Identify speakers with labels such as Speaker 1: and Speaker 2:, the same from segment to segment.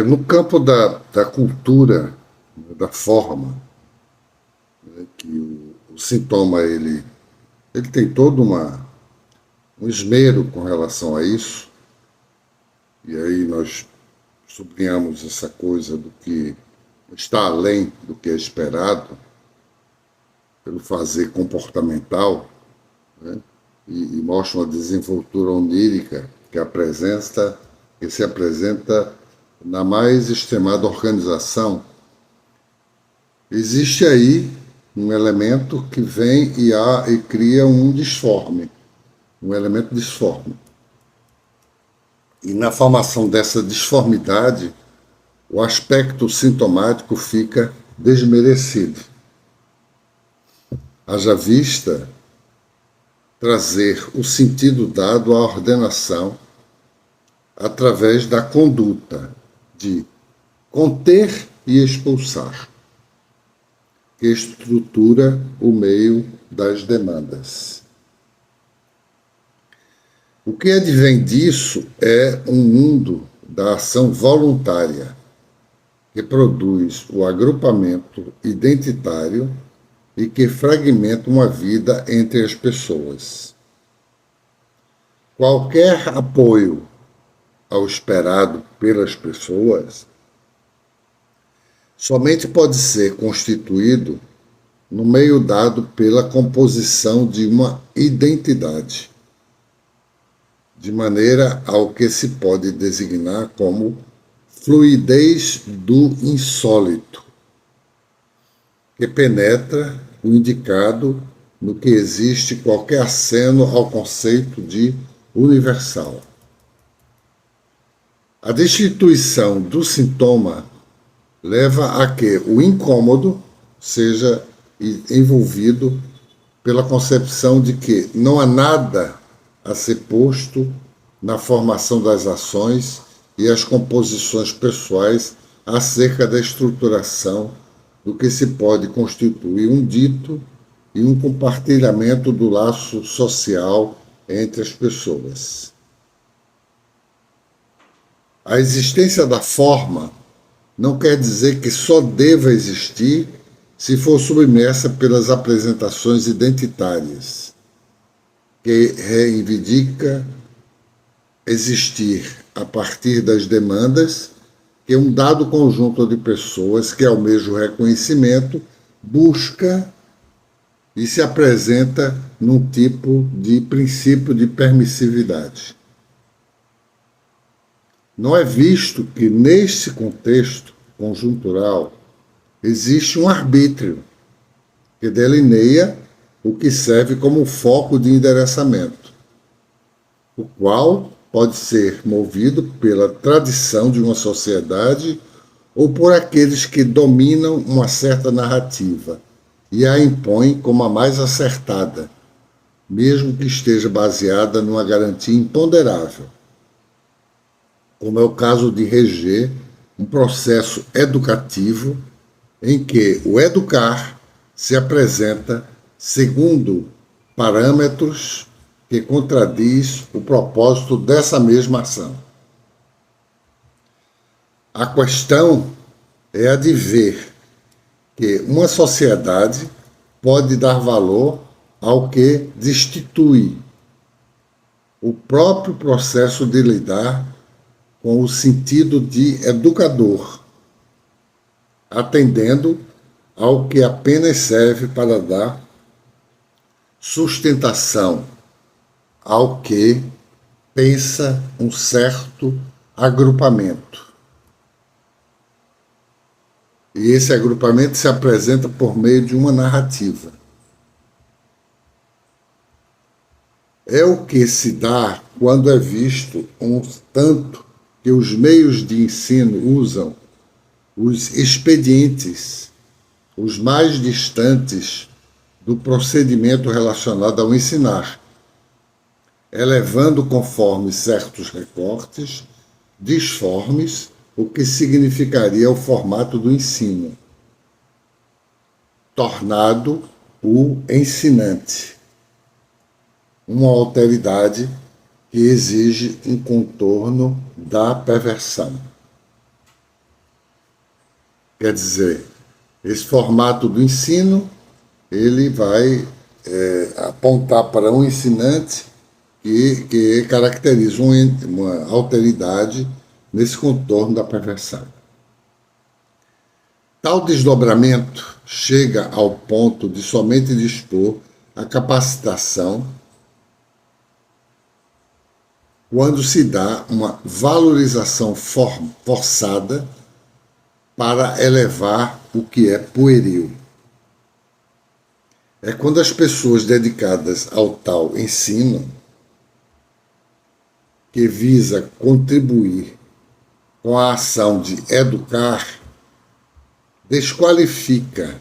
Speaker 1: No campo da cultura, da forma, né, que o sintoma ele tem todo um esmero com relação a isso, e aí nós sublinhamos essa coisa do que está além do que é esperado, pelo fazer comportamental, né, e mostra uma desenvoltura onírica que se apresenta na mais extremada organização. Existe aí um elemento que vem e cria um disforme, um elemento disforme. E na formação dessa disformidade, o aspecto sintomático fica desmerecido. Haja vista trazer o sentido dado à ordenação através da conduta de conter e expulsar, que estrutura o meio das demandas. O que advém disso é um mundo da ação voluntária, que produz o agrupamento identitário e que fragmenta uma vida entre as pessoas. Qualquer apoio ao esperado pelas pessoas somente pode ser constituído no meio dado pela composição de uma identidade, de maneira ao que se pode designar como fluidez do insólito, que penetra o indicado no que existe qualquer aceno ao conceito de universal. A destituição do sintoma leva a que o incômodo seja envolvido pela concepção de que não há nada a ser posto na formação das ações e as composições pessoais acerca da estruturação do que se pode constituir um dito e um compartilhamento do laço social entre as pessoas. A existência da forma não quer dizer que só deva existir se for submersa pelas apresentações identitárias, que reivindica existir a partir das demandas que um dado conjunto de pessoas que almeja o reconhecimento busca e se apresenta num tipo de princípio de permissividade. Não é visto que, neste contexto conjuntural, existe um arbítrio que delineia o que serve como foco de endereçamento, o qual pode ser movido pela tradição de uma sociedade ou por aqueles que dominam uma certa narrativa e a impõem como a mais acertada, mesmo que esteja baseada numa garantia imponderável, como é o caso de reger um processo educativo em que o educar se apresenta segundo parâmetros que contradiz o propósito dessa mesma ação. A questão é a de ver que uma sociedade pode dar valor ao que destitui o próprio processo de lidar com o sentido de educador, atendendo ao que apenas serve para dar sustentação ao que pensa um certo agrupamento. E esse agrupamento se apresenta por meio de uma narrativa. É o que se dá quando é visto um tanto que os meios de ensino usam os expedientes, os mais distantes do procedimento relacionado ao ensinar, elevando conforme certos recortes disformes o que significaria o formato do ensino, tornado o ensinante, uma alteridade que exige um contorno da perversão. Quer dizer, esse formato do ensino, ele vai apontar para um ensinante que caracteriza uma alteridade nesse contorno da perversão. Tal desdobramento chega ao ponto de somente dispor a capacitação quando se dá uma valorização forçada para elevar o que é pueril. É quando as pessoas dedicadas ao tal ensino, que visa contribuir com a ação de educar, desqualifica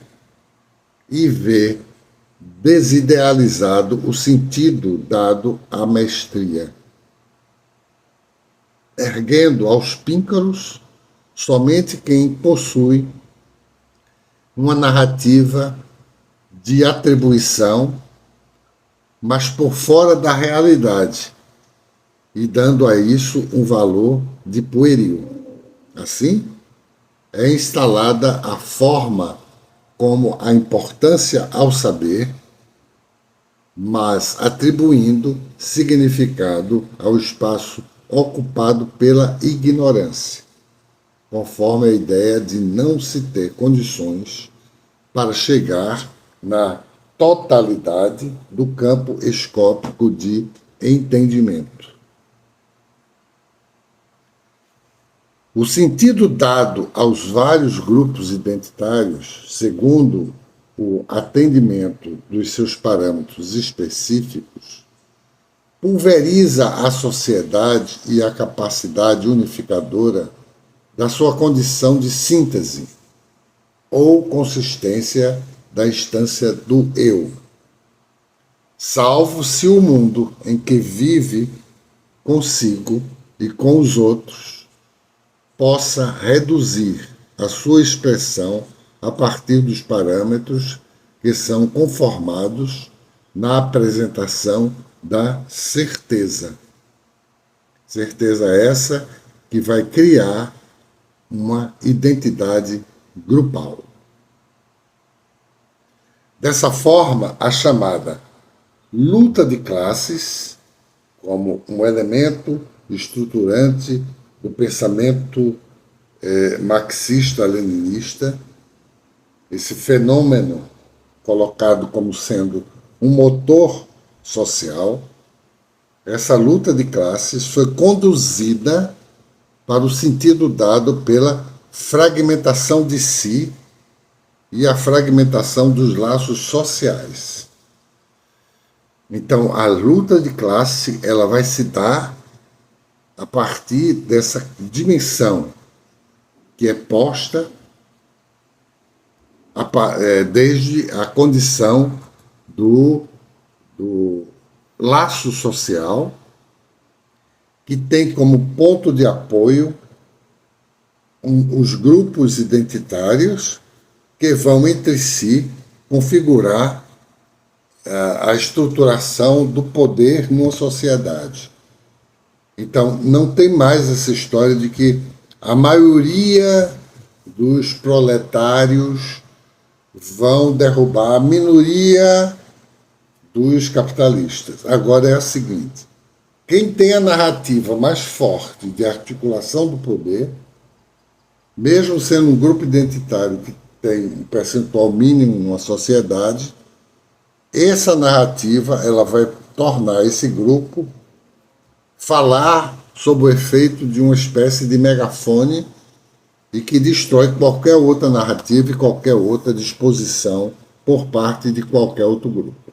Speaker 1: e vê desidealizado o sentido dado à mestria, erguendo aos píncaros somente quem possui uma narrativa de atribuição, mas por fora da realidade, e dando a isso um valor de pueril. Assim, é instalada a forma como a importância ao saber, mas atribuindo significado ao espaço ocupado pela ignorância, conforme a ideia de não se ter condições para chegar na totalidade do campo escópico de entendimento. O sentido dado aos vários grupos identitários, segundo o atendimento dos seus parâmetros específicos, pulveriza a sociedade e a capacidade unificadora da sua condição de síntese ou consistência da instância do eu, salvo se o mundo em que vive consigo e com os outros possa reduzir a sua expressão a partir dos parâmetros que são conformados na apresentação da certeza. Certeza essa que vai criar uma identidade grupal. Dessa forma, a chamada luta de classes, como um elemento estruturante do pensamento marxista-leninista, esse fenômeno colocado como sendo um motor social, essa luta de classes foi conduzida para o sentido dado pela fragmentação de si e a fragmentação dos laços sociais. Então, a luta de classe ela vai se dar a partir dessa dimensão que é posta desde a condição do laço social, que tem como ponto de apoio os grupos identitários que vão entre si configurar a estruturação do poder numa sociedade. Então, não tem mais essa história de que a maioria dos proletários vão derrubar a minoria dos capitalistas. Agora é a seguinte: quem tem a narrativa mais forte de articulação do poder, mesmo sendo um grupo identitário que tem um percentual mínimo numa sociedade, essa narrativa ela vai tornar esse grupo falar sob o efeito de uma espécie de megafone e que destrói qualquer outra narrativa e qualquer outra disposição por parte de qualquer outro grupo.